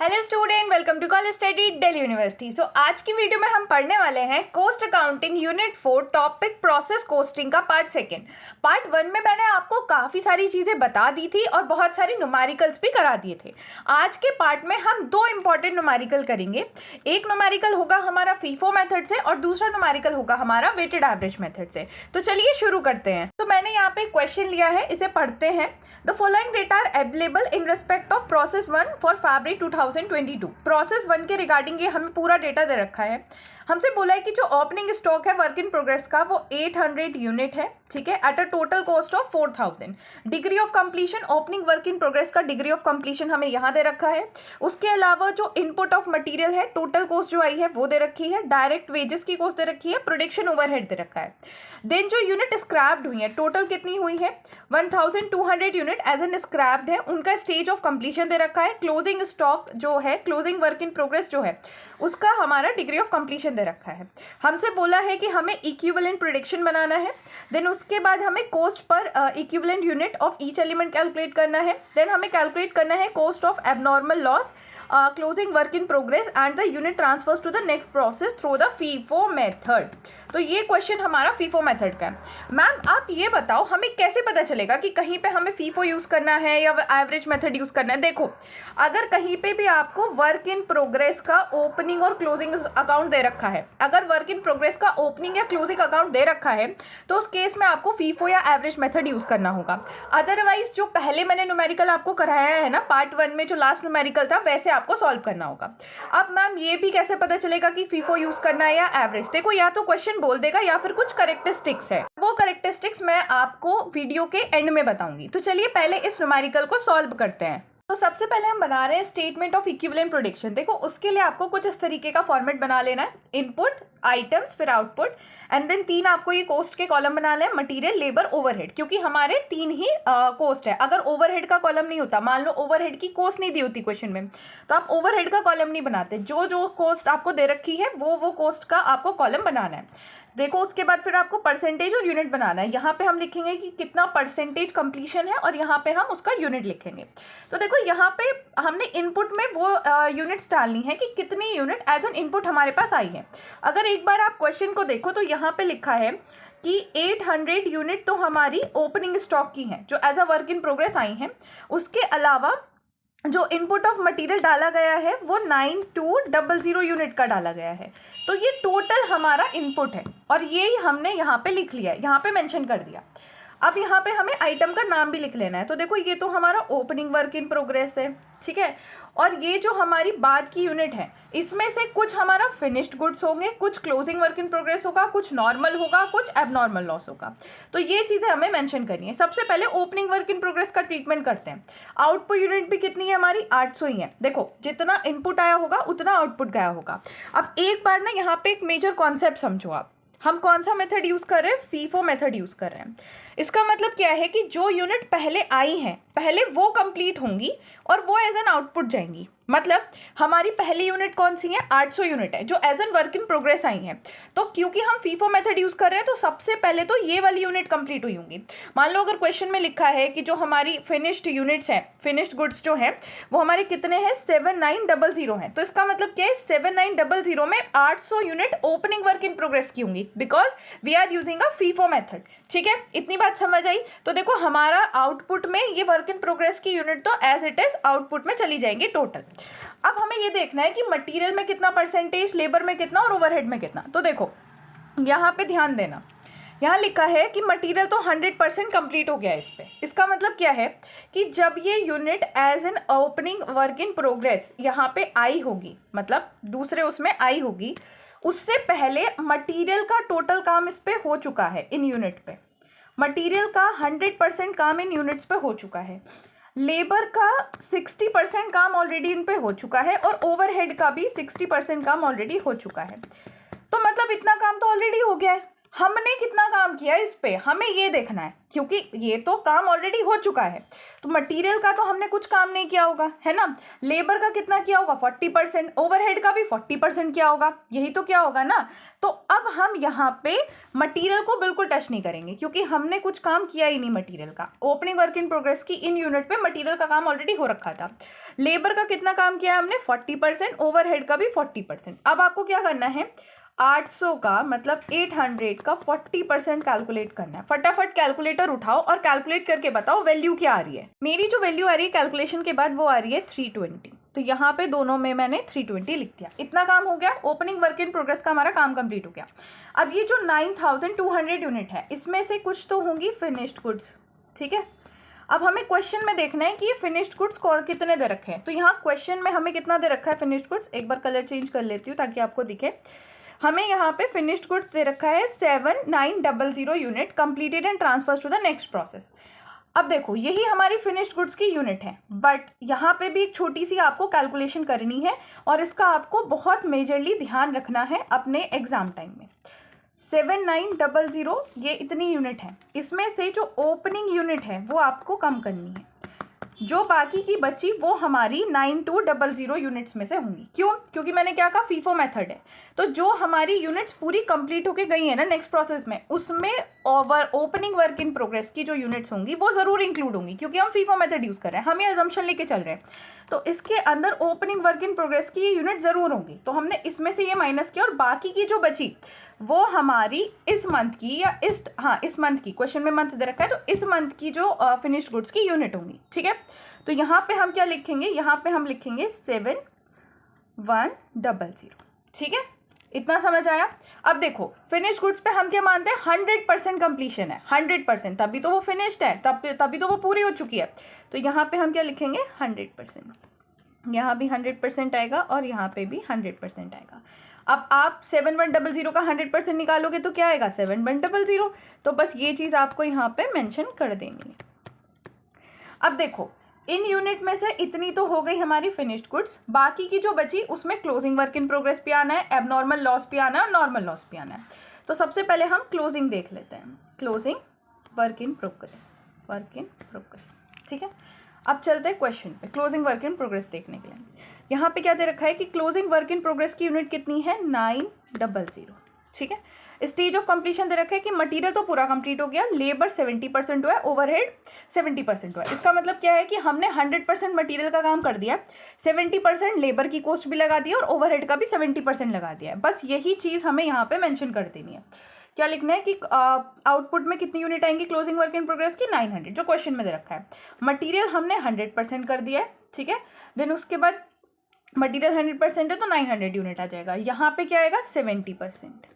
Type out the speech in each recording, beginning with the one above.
Hello student, welcome to college study Delhi university. So आज की video में हम पढ़ने वाले हैं cost accounting unit 4 topic process costing का पार्ट सेकंड। पार्ट 1 में मैंने आपको काफ़ी सारी चीज़ें बता दी थी और बहुत सारे न्यूमेरिकल्स भी करा दिए थे। आज के पार्ट में हम दो इंपॉर्टेंट न्यूमेरिकल करेंगे। एक न्यूमेरिकल होगा हमारा फीफो मेथड से और दूसरा न्यूमेरिकल होगा हमारा वेटेड एवरेज मेथड से। तो चलिए शुरू करते हैं। तो मैंने यहाँ पे क्वेश्चन लिया है, इसे पढ़ते हैं। The following data are available in respect of process 1 for February 2022। Process 1 के रिगार्डिंग ये हमें पूरा डेटा दे रखा है। हमसे बोला है कि जो ओपनिंग स्टॉक है वर्क इन प्रोग्रेस का वो 800 यूनिट है, ठीक है, at a total cost of 4000। Degree of completion, opening work in progress का डिग्री ऑफ कंप्लीशन हमें यहाँ दे रखा है। उसके अलावा जो इनपुट ऑफ मटेरियल है, टोटल कॉस्ट जो आई है वो दे रखी है, डायरेक्ट वेजेस की कॉस्ट दे रखी है, प्रोडक्शन ओवरहेड दे रखा है। देन जो यूनिट स्क्रैप्ड हुई है, टोटल कितनी हुई है 1200 यूनिट एज एन स्क्रैप्ड है, उनका स्टेज ऑफ कंप्लीशन दे रखा है। क्लोजिंग स्टॉक जो है, क्लोजिंग वर्क इन प्रोग्रेस जो है, उसका हमारा डिग्री ऑफ कंप्लीशन दे रखा है। हमसे बोला है कि हमें इक्विवेलेंट प्रेडिक्शन बनाना है। देन उसके बाद हमें cost per equivalent unit of each element calculate करना है। देन हमें कैलकुलेट करना है cost of abnormal loss, closing work in progress and the unit transfers to the next process through the FIFO method. तो ये क्वेश्चन हमारा FIFO method का है। मैम आप ये बताओ हमें कैसे पता चलेगा कि कहीं पे हमें फीफो यूज़ करना है या एवरेज मेथड यूज़ करना है। देखो, अगर कहीं पे भी आपको वर्क इन प्रोग्रेस का ओपनिंग और क्लोजिंग अकाउंट दे रखा है, अगर वर्क इन प्रोग्रेस का ओपनिंग या क्लोजिंग अकाउंट दे रखा है तो उस केस में आपको फीफो या एवरेज मेथड यूज़ करना होगा। अदरवाइज जो पहले मैंने न्यूमेरिकल आपको कराया है ना पार्ट 1 में, जो लास्ट न्यूमेरिकल था, वैसे आपको सॉल्व करना होगा। अब मैम ये भी कैसे पता चलेगा कि फीफो यूज़ करना है या एवरेज? देखो, या तो क्वेश्चन बोल देगा या फिर कुछ करेक्टरिस्टिक्स है, वो करेक्टरिस्टिक्स मैं आपको वीडियो के एंड में बताऊंगी। तो चलिए पहले इस न्यूमेरिकल को सॉल्व करते हैं। तो सबसे पहले हम बना रहे हैं स्टेटमेंट ऑफ इक्विवेलेंट प्रेडिक्शन। देखो, उसके लिए आपको कुछ इस तरीके का फॉर्मेट बना लेना है, इनपुट, आइटम्स, फिर आउटपुट, एंड देन 3 आपको ये कॉस्ट के कॉलम बना लें, मटेरियल, लेबर, ओवरहेड, क्योंकि हमारे 3 ही कॉस्ट है। अगर ओवरहेड का कॉलम नहीं होता, मान लो ओवरहेड की कॉस्ट नहीं दी होती क्वेश्चन में, तो आप ओवरहेड का कॉलम नहीं बनाते। जो जो कॉस्ट आपको दे रखी है वो कॉस्ट का आपको कॉलम बनाना है। देखो, उसके बाद फिर आपको परसेंटेज और यूनिट बनाना है। यहाँ पे हम लिखेंगे कि कितना परसेंटेज कंप्लीशन है और यहाँ पे हम उसका यूनिट लिखेंगे। तो देखो, यहाँ पे हमने इनपुट में वो यूनिट्स डालनी है कि कितनी यूनिट एज एन इनपुट हमारे पास आई है। अगर एक बार आप क्वेश्चन को देखो तो यहाँ पे लिखा है कि 800 यूनिट तो हमारी ओपनिंग स्टॉक की हैं जो as a work in progress आई हैं। उसके अलावा जो इनपुट ऑफ मटेरियल डाला गया है वो 9200 यूनिट का डाला गया है। तो ये टोटल हमारा इनपुट है और ये ही हमने यहाँ पे लिख लिया है, यहाँ पे मेंशन कर दिया। अब यहाँ पे हमें आइटम का नाम भी लिख लेना है। तो देखो, ये तो हमारा ओपनिंग वर्क इन प्रोग्रेस है, ठीक है, और ये जो हमारी बाद की यूनिट है इसमें से कुछ हमारा फिनिश्ड गुड्स होंगे, कुछ क्लोजिंग वर्क इन प्रोग्रेस होगा, कुछ नॉर्मल होगा, कुछ एबनॉर्मल लॉस होगा। तो ये चीज़ें हमें मेंशन करनी है। सबसे पहले ओपनिंग वर्क इन प्रोग्रेस का ट्रीटमेंट करते हैं। आउटपुट यूनिट भी कितनी है हमारी, 800 ही है। देखो, जितना इनपुट आया होगा उतना आउटपुट गया होगा। अब एक बार ना यहाँ पे एक मेजर कॉन्सेप्ट समझो आप। हम कौन सा मेथड यूज़ कर रहे हैं? फीफो मेथड यूज़ कर रहे हैं। इसका मतलब क्या है कि जो यूनिट पहले आई हैं पहले वो कंप्लीट होंगी और वो एज एन आउटपुट जाएंगी। मतलब हमारी पहली यूनिट कौन सी है, 800 यूनिट है जो as an work in progress आई हैं। तो क्योंकि हम फीफो मेथड यूज़ कर रहे हैं तो सबसे पहले तो ये वाली यूनिट कंप्लीट हुई होंगी। मान लो अगर क्वेश्चन में लिखा है कि जो हमारी फिनिश्ड यूनिट्स हैं, फिनिश्ड गुड्स जो हैं वो हमारे कितने हैं, 7900 हैं। तो इसका मतलब क्या है, 7900 में 800 unit opening work in progress की होंगी, because we are using a FIFO method. ठीक है, इतनी बात समझ आई? तो देखो, हमारा आउटपुट में ये वर्क इन प्रोग्रेस की यूनिट तो एज इट इज आउटपुट में चली जाएंगी टोटल। अब हमें ये देखना है कि मटेरियल में कितना परसेंटेज, लेबर में कितना और ओवरहेड में कितना। तो देखो, यहाँ पे ध्यान देना, यहाँ लिखा है कि मटेरियल तो 100% कंप्लीट हो गया है इस पे। इसका मतलब क्या है कि जब ये unit as an opening work in progress यहाँ पे आई होगी, मतलब दूसरे उसमें आई होगी, उससे पहले मटेरियल का टोटल काम इस पे हो चुका है। इन यूनिट पे मटेरियल का 100% काम इन यूनिट्स पे हो चुका है, लेबर का 60% काम ऑलरेडी इन पे हो चुका है और ओवरहेड का भी 60% काम ऑलरेडी हो चुका है। तो मतलब इतना काम तो ऑलरेडी हो गया है। हमने कितना काम किया इस पे, हमें ये देखना है, क्योंकि ये तो काम ऑलरेडी हो चुका है। तो मटेरियल का तो हमने कुछ काम नहीं किया होगा, है ना। लेबर का कितना किया होगा 40%, ओवरहेड का भी 40% किया होगा, यही तो क्या होगा ना। तो अब हम यहाँ पे मटेरियल को बिल्कुल टच नहीं करेंगे, क्योंकि हमने कुछ काम किया ही नहीं मटेरियल का। ओपनिंग वर्क इन प्रोग्रेस की इन यूनिट पे मटेरियल का काम ऑलरेडी हो रखा था। लेबर का कितना काम किया हमने 40%, ओवरहेड का भी 40%। अब आपको क्या करना है, 800 का मतलब 800 का 40% कैलकुलेट करना है। फटाफट कैलकुलेटर उठाओ और कैलकुलेट करके बताओ वैल्यू क्या आ रही है। मेरी जो वैल्यू आ रही है कैलकुलेशन के बाद वो आ रही है 320। तो यहाँ पे दोनों में मैंने 320 लिख दिया। इतना काम हो गया, ओपनिंग वर्क इन प्रोग्रेस का हमारा काम कंप्लीट हो गया। अब ये जो 9200 यूनिट है इसमें से कुछ तो होंगी फिनिश्ड गुड्स, ठीक है। अब हमें क्वेश्चन में देखना है कि ये फिनिश्ड गुड्स कितने दे रखे हैं। तो यहाँ क्वेश्चन में हमें कितना दे रखा है फिनिश्ड गुड्स, एक बार कलर चेंज कर लेती हूँ ताकि आपको दिखे। हमें यहाँ पे फिनिश्ड गुड्स दे रखा है 7900 unit completed and transfer to the next process. अब देखो यही हमारी फिनिश्ड गुड्स की यूनिट है, बट यहाँ पे भी एक छोटी सी आपको कैलकुलेशन करनी है और इसका आपको बहुत मेजरली ध्यान रखना है अपने एग्जाम टाइम में। 7900 ये इतनी यूनिट है, इसमें से जो ओपनिंग यूनिट है वो आपको कम करनी है, जो बाकी की बची वो हमारी 9200 यूनिट्स में से होंगी। क्यों? क्योंकि मैंने क्या कहा, फीफो मेथड है। तो जो हमारी यूनिट्स पूरी कंप्लीट होके गई है ना नेक्स्ट प्रोसेस में, उसमें ओपनिंग वर्क इन प्रोग्रेस की जो यूनिट्स होंगी वो ज़रूर इंक्लूड होंगी, क्योंकि हम फीफो मेथड यूज़ कर रहे हैं, हम ये अजम्पशन लेके चल रहे हैं। तो इसके अंदर ओपनिंग वर्क इन प्रोग्रेस की ये यूनिट ज़रूर होंगी। तो हमने इसमें से ये माइनस किया और बाकी की जो बची वो हमारी इस मंथ की या इस मंथ की, क्वेश्चन में मंथ दे रखा है तो इस मंथ की जो फिनिश्ड गुड्स की यूनिट होंगी, ठीक है। तो यहाँ पे हम क्या लिखेंगे, यहाँ पे हम लिखेंगे 7100, ठीक है। इतना समझ आया। अब देखो फिनिश्ड गुड्स पे हम क्या मानते हैं, 100% कंप्लीशन है, 100%, तभी तो वो फिनिश्ड है, तभी तो वो पूरी हो चुकी है। तो यहाँ पे हम क्या लिखेंगे 100%, यहाँ भी 100% आएगा और यहाँ पे भी 100% आएगा। अब आप 7100 का 100% निकालोगे तो क्या आएगा 7100। तो बस ये चीज़ आपको यहाँ पे मेंशन कर देनी है। अब देखो इन यूनिट में से इतनी तो हो गई हमारी फिनिश्ड गुड्स, बाकी की जो बची उसमें क्लोजिंग वर्क इन प्रोग्रेस भी आना है, एबनॉर्मल लॉस भी आना है और नॉर्मल लॉस भी आना है। तो सबसे पहले हम क्लोजिंग देख लेते हैं, क्लोजिंग वर्क इन प्रोग्रेस, ठीक है। अब चलते हैं क्वेश्चन पे, क्लोजिंग वर्क इन प्रोग्रेस देखने के लिए। यहाँ पे क्या दे रखा है कि क्लोजिंग वर्क इन प्रोग्रेस की यूनिट कितनी है 900, ठीक है। स्टेज ऑफ कंप्लीशन दे रखा है कि मटेरियल तो पूरा कंप्लीट हो गया, लेबर 70% हुआ है, ओवरहेड 70% हुआ है। इसका मतलब क्या है कि हमने 100% मटेरियल का काम कर दिया, 70% लेबर की कॉस्ट भी लगा दी और ओवरहेड का भी 70% लगा दिया है। बस यही चीज़ हमें यहाँ पे मेंशन कर देनी है। क्या लिखना है कि आउटपुट में कितनी यूनिट आएंगी क्लोजिंग वर्क इन प्रोग्रेस की 900, जो क्वेश्चन में दे रखा है। मटेरियल हमने 100% कर दिया है, ठीक है। देन उसके बाद मटेरियल 100% है तो 900 यूनिट आ जाएगा। यहाँ पे क्या आएगा 70%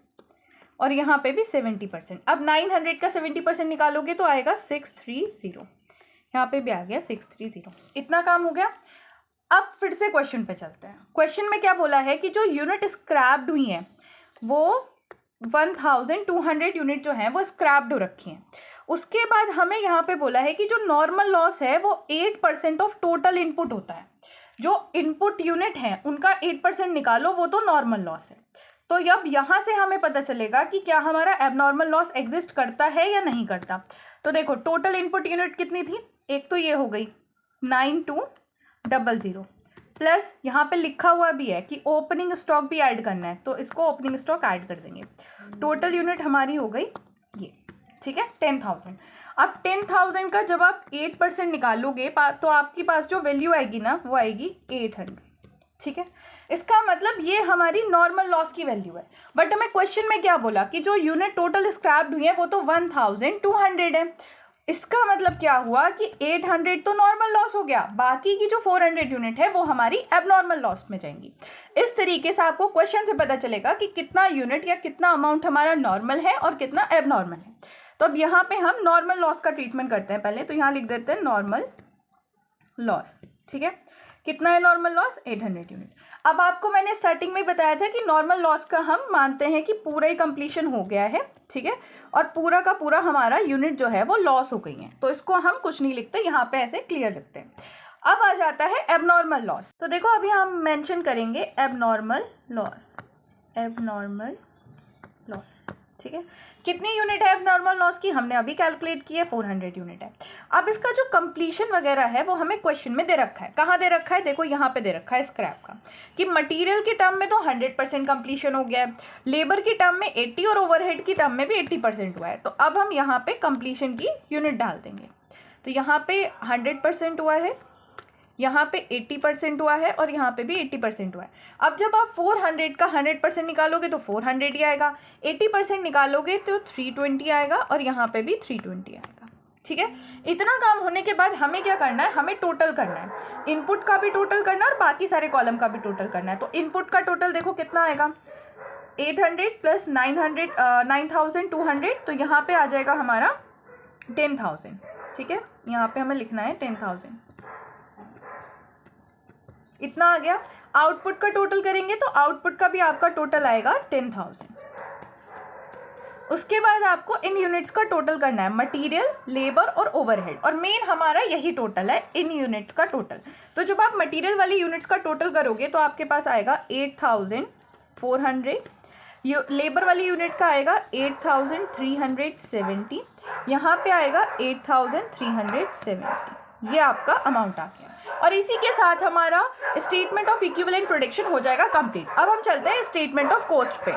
और यहाँ पे भी 70%। अब 900 का 70% निकालोगे तो आएगा 630, यहाँ पे भी आ गया 630। इतना काम हो गया। अब फिर से क्वेश्चन पे चलते हैं। क्वेश्चन में क्या बोला है कि जो यूनिट स्क्रैप्ड हुई हैं वो 1200 यूनिट जो है वो स्क्रैप्ड हो रखी हैं। उसके बाद हमें यहाँ पे बोला है कि जो नॉर्मल लॉस है वो 8% ऑफ टोटल इनपुट होता है। जो इनपुट यूनिट है उनका 8% निकालो, वो तो नॉर्मल लॉस है। तो अब यहाँ से हमें पता चलेगा कि क्या हमारा एबनॉर्मल लॉस एग्जिस्ट करता है या नहीं करता। तो देखो टोटल इनपुट यूनिट कितनी थी, एक तो ये हो गई 9200 प्लस यहाँ पे लिखा हुआ भी है कि ओपनिंग स्टॉक भी ऐड करना है, तो इसको ओपनिंग स्टॉक ऐड कर देंगे। टोटल यूनिट हमारी हो गई ये, ठीक है 10,000। अब 10,000 का जब आप 8% निकालोगे तो आपके पास जो वैल्यू आएगी ना वो आएगी 800, ठीक है। इसका मतलब ये हमारी नॉर्मल लॉस की वैल्यू है। बट हमें क्वेश्चन में क्या बोला कि जो यूनिट टोटल स्क्रैप्ड हुई है वो तो 1200 है। इसका मतलब क्या हुआ कि 800 तो नॉर्मल लॉस हो गया, बाकी की जो 400 यूनिट है वो हमारी एबनॉर्मल लॉस में जाएंगी। इस तरीके से आपको क्वेश्चन से पता चलेगा कि कितना यूनिट या कितना अमाउंट हमारा नॉर्मल है और कितना एबनॉर्मल है। तो अब यहाँ पे हम नॉर्मल लॉस का ट्रीटमेंट करते हैं पहले। तो यहाँ लिख देते हैं नॉर्मल लॉस, ठीक है। कितना है नॉर्मल लॉस 800 यूनिट। अब आपको मैंने स्टार्टिंग में बताया था कि नॉर्मल लॉस का हम मानते हैं कि पूरा ही कंप्लीशन हो गया है, ठीक है, और पूरा का पूरा हमारा यूनिट जो है वो लॉस हो गई है। तो इसको हम कुछ नहीं लिखते, यहाँ पे ऐसे क्लियर लिखते हैं। अब आ जाता है एबनॉर्मल लॉस। तो देखो अभी हम मेंशन करेंगे एबनॉर्मल लॉस, ठीक है। कितनी यूनिट है एबनॉर्मल लॉस की, हमने अभी कैलकुलेट की है, 400 यूनिट है। अब इसका जो कंप्लीशन वगैरह है वो हमें क्वेश्चन में दे रखा है। कहाँ दे रखा है, देखो यहाँ पे दे रखा है स्क्रैप का, कि मटेरियल की टर्म में तो 100% कंप्लीशन हो गया है, लेबर की टर्म में 80 और ओवरहेड की टर्म में भी 80% हुआ है। तो अब हम यहाँ पे कंप्लीशन की यूनिट डाल देंगे। तो यहाँ पे 100% हुआ है, यहाँ पे 80% हुआ है और यहाँ पे भी 80% हुआ है। अब जब आप 400 का 100% निकालोगे तो 400 ही आएगा, 80% निकालोगे तो 320 आएगा और यहाँ पे भी 320 आएगा। ठीक है, इतना काम होने के बाद हमें क्या करना है, हमें टोटल करना है, इनपुट का भी टोटल करना है और बाकी सारे कॉलम का भी टोटल करना है। तो इनपुट का टोटल देखो कितना आएगा, 800 प्लस 9200, तो यहाँ पे आ जाएगा हमारा 10,000। ठीक है, यहाँ पे हमें लिखना है 10,000, इतना आ गया। आउटपुट का टोटल करेंगे तो आउटपुट का भी आपका टोटल आएगा 10,000। उसके बाद आपको इन यूनिट्स का टोटल करना है, मटेरियल, लेबर और ओवरहेड, और मेन हमारा यही टोटल है, इन यूनिट्स का टोटल। तो जब आप मटेरियल वाली यूनिट्स का टोटल करोगे तो आपके पास आएगा 8,400, लेबर वाली यूनिट का आएगा 8,370, यहाँ पे आएगा 8,370। ये आपका अमाउंट आ गया और इसी के साथ हमारा स्टेटमेंट ऑफ इक्विवेलेंट प्रोडक्शन हो जाएगा कंप्लीट। अब हम चलते हैं स्टेटमेंट ऑफ कॉस्ट पे।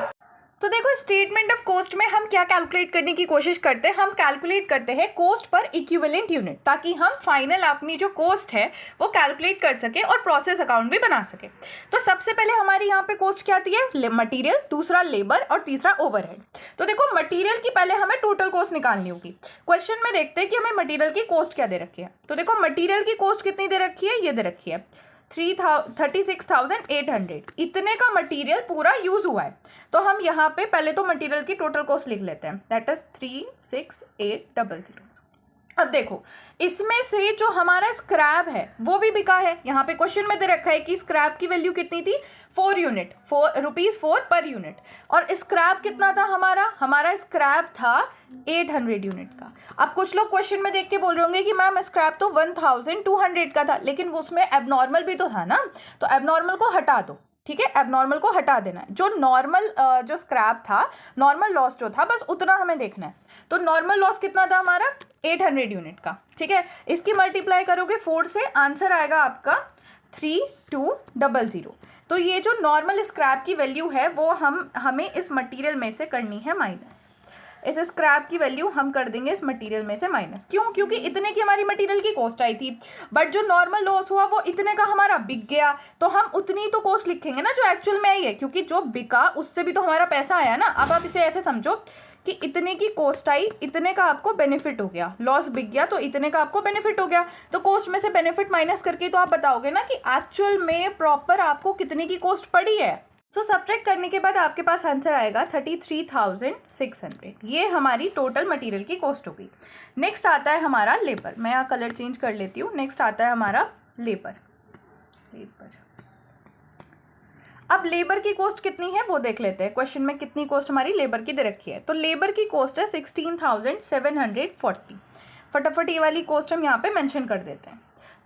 तो देखो स्टेटमेंट ऑफ कॉस्ट में हम क्या कैलकुलेट करने की कोशिश करते हैं, हम कैलकुलेट करते हैं कॉस्ट पर इक्विवेलेंट यूनिट, ताकि हम फाइनल अपनी जो कॉस्ट है वो कैलकुलेट कर सके और प्रोसेस अकाउंट भी बना सके। तो सबसे पहले हमारी यहाँ पे कॉस्ट क्या आती है, मटेरियल, दूसरा लेबर और तीसरा ओवरहेड। तो देखो मटेरियल की पहले हमें टोटल कॉस्ट निकालनी होगी। क्वेश्चन में देखते हैं कि हमें मटेरियल की कॉस्ट क्या दे रखी है। तो देखो मटेरियल की कॉस्ट कितनी दे रखी है, ये दे रखी है 36,800। इतने का मटेरियल पूरा यूज हुआ है। तो हम यहाँ पे पहले तो मटेरियल की टोटल कॉस्ट लिख लेते हैं, दैट इज 36,800। अब देखो इसमें से जो हमारा स्क्रैप है वो भी बिका है। यहाँ पे क्वेश्चन में दे रखा है कि स्क्रैप की वैल्यू कितनी थी, 4 यूनिट, ₹4 पर यूनिट। और स्क्रैप कितना था हमारा स्क्रैप था 800 यूनिट का। अब कुछ लोग क्वेश्चन में देख के बोल रहे होंगे कि मैम स्क्रैप तो 1200 का था, लेकिन उसमें एबनॉर्मल भी तो था ना, तो एबनॉर्मल को हटा दो। ठीक है, एबनॉर्मल को हटा देना है, जो नॉर्मल जो स्क्रैप था, नॉर्मल लॉस जो था, बस उतना हमें देखना है। तो नॉर्मल लॉस कितना था हमारा 800 यूनिट का। ठीक है, इसकी मल्टीप्लाई करोगे 4 से, आंसर आएगा आपका 3200। तो ये जो नॉर्मल स्क्रैप की वैल्यू है वो हमें इस मटेरियल में से करनी है माइनस। इस स्क्रैप की वैल्यू हम कर देंगे इस मटेरियल में से माइनस। क्यों, क्योंकि इतने की हमारी मटेरियल की कॉस्ट आई थी, बट जो नॉर्मल लॉस हुआ वो इतने का हमारा बिक गया, तो हम उतनी तो कॉस्ट लिखेंगे ना जो एक्चुअल में आई है, क्योंकि जो बिका उससे भी तो हमारा पैसा आया ना। अब आप इसे ऐसे समझो कि इतने की कॉस्ट आई, इतने का आपको बेनिफिट हो गया, लॉस बिक गया तो इतने का आपको बेनिफिट हो गया। तो कॉस्ट में से बेनिफिट माइनस करके तो आप बताओगे ना कि एक्चुअल में प्रॉपर आपको कितने की कॉस्ट पड़ी है। सो सब्ट्रैक्ट करने के बाद आपके पास आंसर आएगा 33,600। ये हमारी टोटल मटेरियल की कॉस्ट होगी। नेक्स्ट आता है हमारा लेबर। मैं यहाँ कलर चेंज कर लेती हूँ। नेक्स्ट आता है हमारा लेबर। अब लेबर की कॉस्ट कितनी है वो देख लेते हैं। क्वेश्चन में कितनी कॉस्ट हमारी लेबर की दे रखी है। तो लेबर की कॉस्ट है 16,740। फटाफट ये वाली कॉस्ट हम यहाँ पे मेंशन कर देते हैं,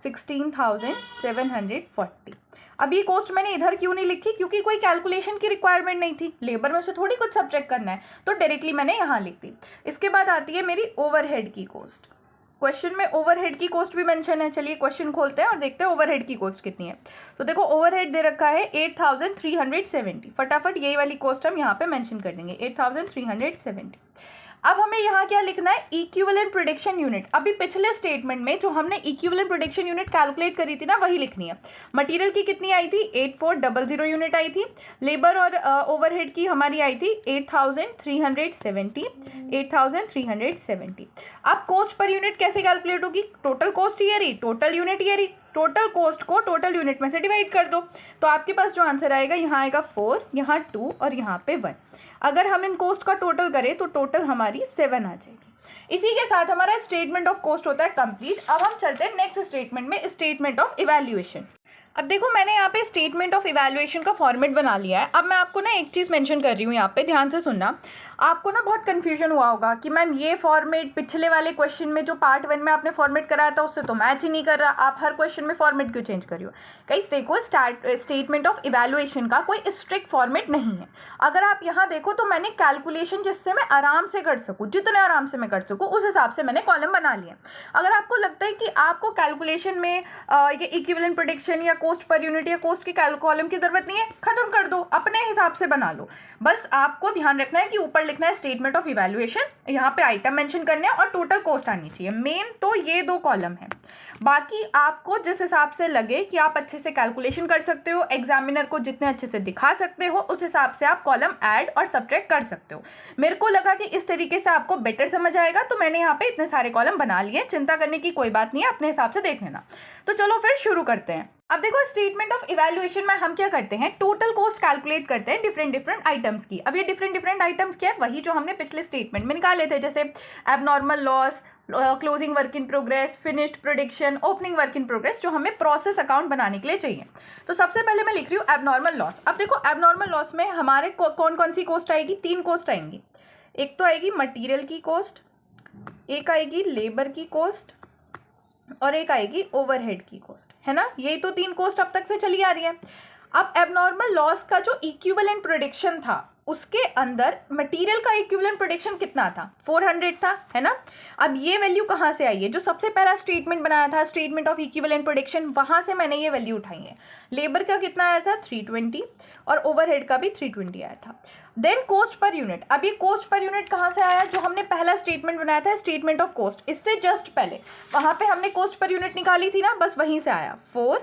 16,740। अब ये कॉस्ट मैंने इधर क्यों नहीं लिखी, क्योंकि कोई कैलकुलेशन की रिक्वायरमेंट नहीं थी, लेबर में से थोड़ी कुछ सब्ट्रैक्ट करना है, तो डायरेक्टली मैंने यहाँ लिख दी। इसके बाद आती है मेरी ओवरहेड की कॉस्ट। क्वेश्चन में ओवरहेड की कॉस्ट भी मेंशन है। चलिए क्वेश्चन खोलते हैं और देखते हैं ओवरहेड की कॉस्ट कितनी है। तो देखो ओवरहेड दे रखा है 8,370। फटाफट यही वाली कॉस्ट हम यहाँ पे मेंशन कर देंगे, 8,370। अब हमें यहाँ क्या लिखना है, इक्विवेलेंट प्रोडक्शन यूनिट। अभी पिछले स्टेटमेंट में जो हमने इक्विवेलेंट प्रोडक्शन यूनिट कैलकुलेट करी थी ना, वही लिखनी है। मटेरियल की कितनी आई थी, 8,400 यूनिट आई थी। लेबर और ओवरहेड की हमारी आई थी 8,370। अब कॉस्ट पर यूनिट कैसे कैलकुलेट होगी, टोटल कॉस्ट ये रही, टोटल यूनिट ये रही। टोटल कॉस्ट को टोटल यूनिट में से डिवाइड कर दो, तो आपके पास जो आंसर आएगा, यहाँ आएगा 4, यहाँ 2 और यहाँ पे 1। अगर हम इन कॉस्ट का टोटल करें तो टोटल हमारी 7 आ जाएगी। इसी के साथ हमारा स्टेटमेंट ऑफ कॉस्ट होता है कंप्लीट। अब हम चलते हैं नेक्स्ट स्टेटमेंट में, स्टेटमेंट ऑफ इवैल्यूएशन। अब देखो मैंने यहाँ पे स्टेटमेंट ऑफ इवैल्यूएशन का फॉर्मेट बना लिया है। अब मैं आपको ना एक चीज़ मेंशन कर रही हूँ, यहाँ पे ध्यान से सुनना। आपको ना बहुत कन्फ्यूजन हुआ होगा कि मैम ये फॉर्मेट पिछले वाले क्वेश्चन में जो पार्ट 1 में आपने फॉर्मेट कराया था उससे तो मैच ही नहीं कर रहा, आप हर क्वेश्चन में फॉर्मेट क्यों चेंज कर रही हो। गाइस देखो, स्टेटमेंट ऑफ इवैल्यूएशन का कोई स्ट्रिक्ट फॉर्मेट नहीं है। अगर आप यहाँ देखो तो मैंने कैलकुलेशन जिससे मैं आराम से कर सकूँ, जितने आराम से मैं कर सकूँ उस हिसाब से मैंने कॉलम बना लिए। अगर आपको लगता है कि आपको कैलकुलेशन में ये इक्विवेलेंट प्रेडिक्शन या कॉस्ट पर यूनिट या कॉस्ट की कॉलम की जरूरत नहीं है, खत्म कर दो, अपने हिसाब से बना लो। बस आपको ध्यान रखना है कि ऊपर लिखना है स्टेटमेंट ऑफ इवैल्यूएशन, यहाँ पे आइटम मेंशन करने हैं और टोटल कॉस्ट आनी चाहिए। मेन तो ये 2 कॉलम है। बाकी आपको जिस हिसाब से लगे कि आप अच्छे से कैलकुलेशन कर सकते हो, एग्जामिनर को जितने अच्छे से दिखा सकते हो, उस हिसाब से आप कॉलम ऐड और सब्ट्रैक्ट कर सकते हो। मेरे को लगा कि इस तरीके से आपको बेटर समझ आएगा, तो मैंने यहाँ पे इतने सारे कॉलम बना लिए। चिंता करने की कोई बात नहीं है, अपने हिसाब से देख लेना। तो चलो फिर शुरू करते हैं। अब देखो, स्टेटमेंट ऑफ इवैल्यूएशन में हम क्या करते हैं, टोटल कॉस्ट कैलकुलेट करते हैं डिफरेंट आइटम्स की। अब ये डिफरेंट आइटम्स क्या है, वही जो हमने पिछले स्टेटमेंट में निकाले थे, जैसे abnormal loss, closing work in progress, finished production, opening work in progress, जो हमें प्रोसेस अकाउंट बनाने के लिए चाहिए। तो सबसे पहले मैं लिख रही हूँ एबनॉर्मल लॉस। अब देखो, एबनॉर्मल लॉस में हमारे कौन कौन सी कॉस्ट आएगी, 3 कॉस्ट आएंगी। एक तो आएगी मटेरियल की कॉस्ट, एक आएगी लेबर की कॉस्ट और एक आएगी ओवरहेड की कॉस्ट, है ना। यही तो 3 कॉस्ट अब तक से चली आ रही है। अब एबनॉर्मल लॉस का जो इक्विवेलेंट प्रोडक्शन था उसके अंदर मटेरियल का इक्विवेलेंट प्रोडक्शन कितना था, 400 था, है ना। अब ये वैल्यू कहाँ से आई है, जो सबसे पहला स्टेटमेंट बनाया था स्टेटमेंट ऑफ इक्विवेलेंट प्रोडक्शन, वहाँ से मैंने ये वैल्यू उठाई है। लेबर का कितना आया था, 320 और ओवरहेड का भी 320 आया था। Then cost per unit. अब ये कॉस्ट पर यूनिट कहाँ से आया, जो हमने पहला स्टेटमेंट बनाया था स्टेटमेंट ऑफ कॉस्ट, इससे जस्ट पहले वहाँ पे हमने कॉस्ट पर यूनिट निकाली थी ना, बस वहीं से आया। 4,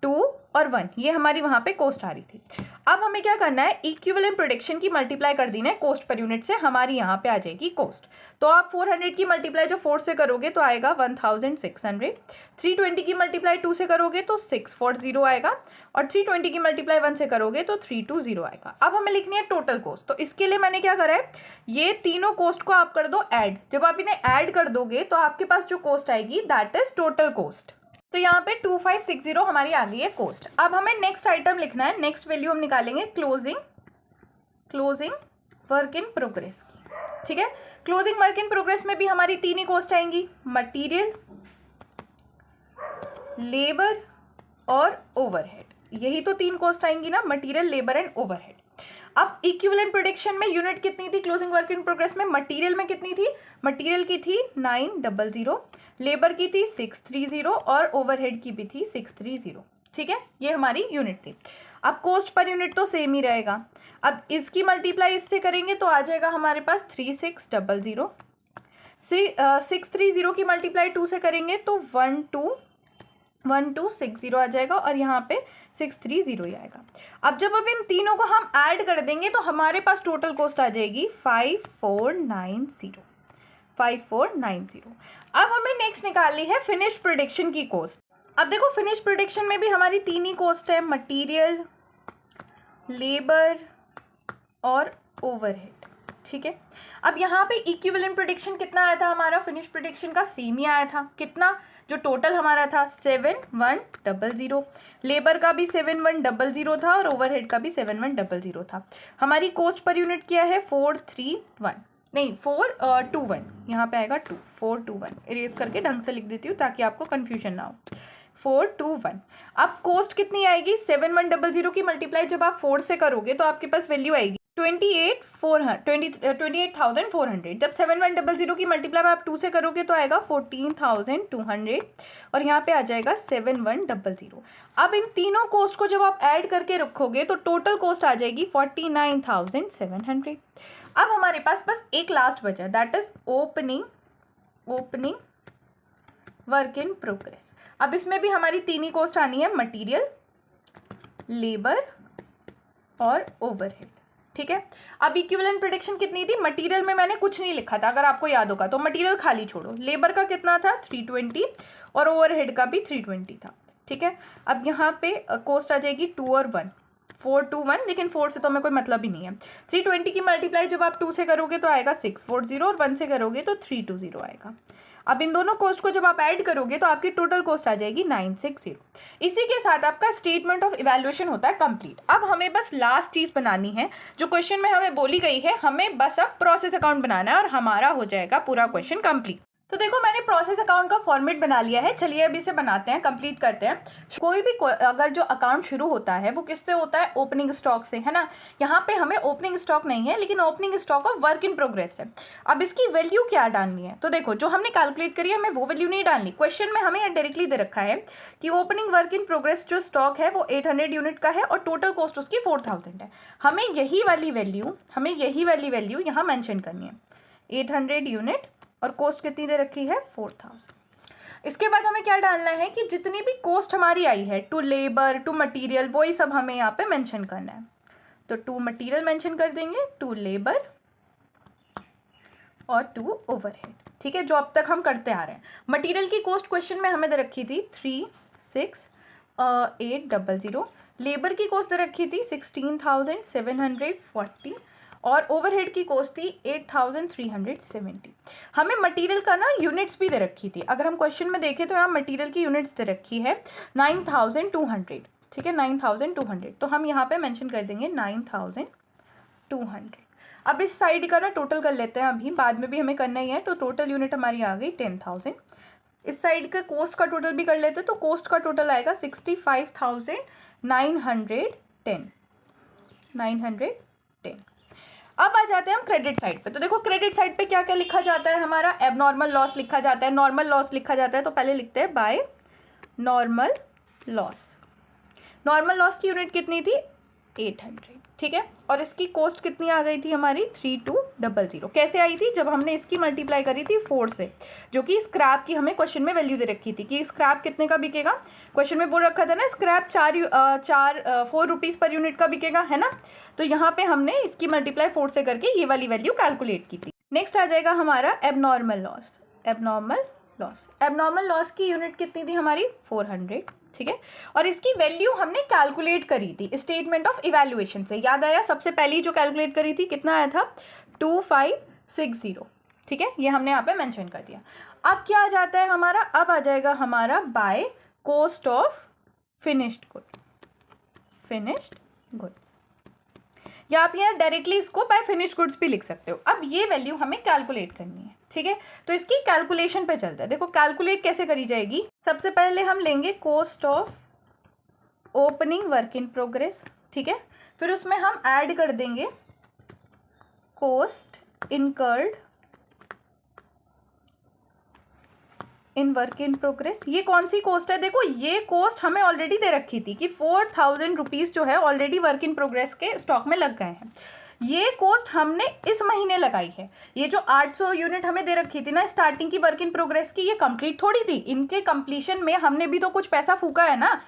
2 और 1, ये हमारी वहाँ पे कॉस्ट आ रही थी। अब हमें क्या करना है, इक्विवेलेंट प्रोडक्शन की मल्टीप्लाई कर देना है कॉस्ट पर यूनिट से, हमारी यहाँ पे आ जाएगी कॉस्ट। तो आप 400 की मल्टीप्लाई जो 4 से करोगे तो आएगा 1600, 320 की मल्टीप्लाई 2 से करोगे तो 640 आएगा और 320 की मल्टीप्लाई 1 से करोगे तो 320 आएगा। अब हमें लिखनी है टोटल कॉस्ट। तो इसके लिए मैंने क्या करा है, ये तीनों कॉस्ट को आप कर दो ऐड। जब आप इन्हें ऐड कर दोगे तो आपके पास जो कॉस्ट आएगी दैट इज टोटल कॉस्ट। तो यहाँ पे 2560 हमारी आ गई है कॉस्ट। अब हमें नेक्स्ट आइटम लिखना है, नेक्स्ट वैल्यू हम निकालेंगे क्लोजिंग वर्क इन प्रोग्रेस की, ठीक है। क्लोजिंग वर्क इन प्रोग्रेस में भी हमारी 3 ही कॉस्ट आएंगी, मटेरियल, लेबर और ओवरहेड। यही तो 3 कॉस्ट आएंगी ना, मटेरियल, लेबर एंड ओवरहेड। अब इक्विवेलेंट प्रोडक्शन में यूनिट कितनी थी क्लोजिंग वर्क इन प्रोग्रेस में, मटेरियल में कितनी थी, मटेरियल की थी 900, लेबर की थी 630 और ओवरहेड की भी थी 630, ठीक है। ये हमारी यूनिट थी। अब कॉस्ट पर यूनिट तो सेम ही रहेगा। अब इसकी मल्टीप्लाई इससे करेंगे तो आ जाएगा हमारे पास 3600, 630 की मल्टीप्लाई 2 से करेंगे तो 1260 आ जाएगा और यहाँ पे 630 ही आएगा। अब जब अब इन तीनों को हम ऐड कर देंगे तो हमारे पास टोटल कॉस्ट आ जाएगी 5490। अब हमें नेक्स्ट निकालनी है फिनिश प्रोडक्शन की कॉस्ट। अब देखो, फिनिश प्रोडक्शन में भी हमारी 3 ही कॉस्ट है, मटेरियल, लेबर और ओवरहेड, ठीक है। अब यहाँ पे इक्विवेलेंट प्रोडक्शन कितना आया था हमारा, फिनिश प्रोडक्शन का सेम ही आया था। कितना, जो टोटल हमारा था 7100, लेबर का भी 7100 था और ओवरहेड का भी 7100 था। हमारी कॉस्ट पर यूनिट क्या है, 421, यहाँ पे आएगा 421। इरेज करके ढंग से लिख देती हूँ ताकि आपको कंफ्यूजन ना हो। 421। अब कॉस्ट कितनी आएगी, 7100 की मल्टीप्लाई जब आप 4 से करोगे तो आपके पास वैल्यू आएगी 28,400। जब 7100 की मल्टीप्लाई आप 2 से करोगे तो आएगा 14,200 और यहाँ पे आ जाएगा 7100। अब इन तीनों कॉस्ट को जब आप ऐड करके रखोगे तो टोटल कॉस्ट आ जाएगी 49,700। अब हमारे पास बस एक लास्ट बचा, that is opening work in progress. अब इसमें भी हमारी 3 ही कॉस्ट आनी है, मटेरियल, लेबर और ओवरहेड, ठीक है। अब इक्विवेलेंट प्रोडक्शन कितनी थी, मटेरियल में मैंने कुछ नहीं लिखा था, अगर आपको याद होगा तो मटेरियल खाली छोड़ो। लेबर का कितना था 320 और ओवरहेड का भी 320 था, ठीक है। अब यहाँ पे कॉस्ट आ जाएगी 2 और 1, 421, लेकिन 4 से तो हमें कोई मतलब ही नहीं है। 320 की मल्टीप्लाई जब आप 2 से करोगे तो आएगा 640 और 1 से करोगे तो 320 आएगा। अब इन दोनों कॉस्ट को जब आप ऐड करोगे तो आपकी टोटल कॉस्ट आ जाएगी 960। इसी के साथ आपका स्टेटमेंट ऑफ इवैल्यूएशन होता है कंप्लीट। अब हमें बस लास्ट चीज़ बनानी है जो क्वेश्चन में हमें बोली गई है, हमें बस अब प्रोसेस अकाउंट बनाना है और हमारा हो जाएगा पूरा क्वेश्चन कंप्लीट। तो देखो मैंने प्रोसेस अकाउंट का फॉर्मेट बना लिया है, चलिए अभी इसे बनाते हैं, कंप्लीट करते हैं। कोई भी अगर जो अकाउंट शुरू होता है वो किससे होता है, ओपनिंग स्टॉक से, है ना। यहाँ पे हमें ओपनिंग स्टॉक नहीं है लेकिन opening stock of work in progress है। अब इसकी वैल्यू क्या डालनी है, तो देखो जो हमने कैलकुलेट करी है हमें वो वैल्यू नहीं डालनी। क्वेश्चन में हमें यहाँ डायरेक्टली दे रखा है कि ओपनिंग वर्क इन प्रोग्रेस जो स्टॉक है वो 800 यूनिट का है और टोटल कॉस्ट उसकी 4000 है। हमें यही वाली वैल्यू यहाँ मैंशन करनी है, 800 यूनिट और कॉस्ट कितनी दे रखी है, 4000। इसके बाद हमें क्या डालना है कि जितनी भी कॉस्ट हमारी आई है टू लेबर टू मटेरियल, वही सब हमें यहाँ पे मेंशन करना है। तो टू मटेरियल मेंशन कर देंगे, टू लेबर और टू ओवरहेड, ठीक है, जो अब तक हम करते आ रहे हैं। मटेरियल की कॉस्ट क्वेश्चन में हमें दे रखी थी 36,800, लेबर की कॉस्ट दे रखी थी 16,740 और ओवरहेड की कॉस्ट थी 8,370। हमें मटेरियल का ना यूनिट्स भी दे रखी थी, अगर हम क्वेश्चन में देखें तो यहाँ मटेरियल की यूनिट्स दे रखी है 9,200, ठीक है, 9,200। तो हम यहाँ पे मेंशन कर देंगे 9,200। अब इस साइड का ना टोटल कर लेते हैं, अभी बाद में भी हमें करना ही है। तो टोटल यूनिट हमारी आ गई 10,000। इस साइड का कॉस्ट का टोटल भी कर लेते हैं, तो कॉस्ट का टोटल आएगा 65,910। अब आ जाते हैं हम क्रेडिट साइड पे। तो देखो क्रेडिट साइड पे क्या क्या लिखा जाता है, हमारा एबनॉर्मल लॉस लिखा जाता है, नॉर्मल लॉस लिखा जाता है। तो पहले लिखते हैं by normal loss. Normal loss की यूनिट कितनी थी, 800, ठीक है, और इसकी कॉस्ट कितनी आ गई थी हमारी, 3200। कैसे आई थी, जब हमने इसकी मल्टीप्लाई करी थी 4 से, जो कि स्क्रैप की हमें क्वेश्चन में वैल्यू दे रखी थी कि स्क्रैप कितने का बिकेगा। क्वेश्चन में बोल रखा था ना स्क्रैप 4 रुपीज़ पर यूनिट का बिकेगा, है ना। तो यहाँ पे हमने इसकी मल्टीप्लाई 4 से करके ये वाली वैल्यू कैलकुलेट की थी। नेक्स्ट आ जाएगा हमारा एबनॉर्मल लॉस। एबनॉर्मल लॉस की यूनिट कितनी थी हमारी, 400, ठीक है, और इसकी वैल्यू हमने कैलकुलेट करी थी स्टेटमेंट ऑफ इवैल्यूएशन से। याद आया, सबसे पहली जो कैलकुलेट करी थी कितना आया था, 2560, ठीक है, ये हमने यहाँ पे मेंशन कर दिया। अब क्या आ जाता है हमारा, अब आ जाएगा हमारा by cost of finished goods, या आप यहाँ डायरेक्टली इसको बाय फिनिश्ड गुड्स भी लिख सकते हो। अब ये वैल्यू हमें कैलकुलेट करनी है, ठीक है, तो इसकी कैलकुलेशन पे चलता है। देखो कैलकुलेट कैसे करी जाएगी, सबसे पहले हम लेंगे cost of opening work in progress, ठीक है, फिर उसमें हम ऐड कर देंगे cost incurred in work in progress. ये कौन सी कॉस्ट है, देखो ये कॉस्ट हमें ऑलरेडी दे रखी थी कि 4000 रुपीज़ जो है ऑलरेडी वर्क इन प्रोग्रेस के स्टॉक में लग गए हैं। ये कॉस्ट हमने इस महीने लगाई है। ये जो 800 यूनिट हमें दे रखी थी ना स्टार्टिंग की वर्क इन प्रोग्रेस की, ये कंप्लीट थोड़ी थी, इनके कंप्लीशन में हमने भी तो कुछ पैसा फूका है ना,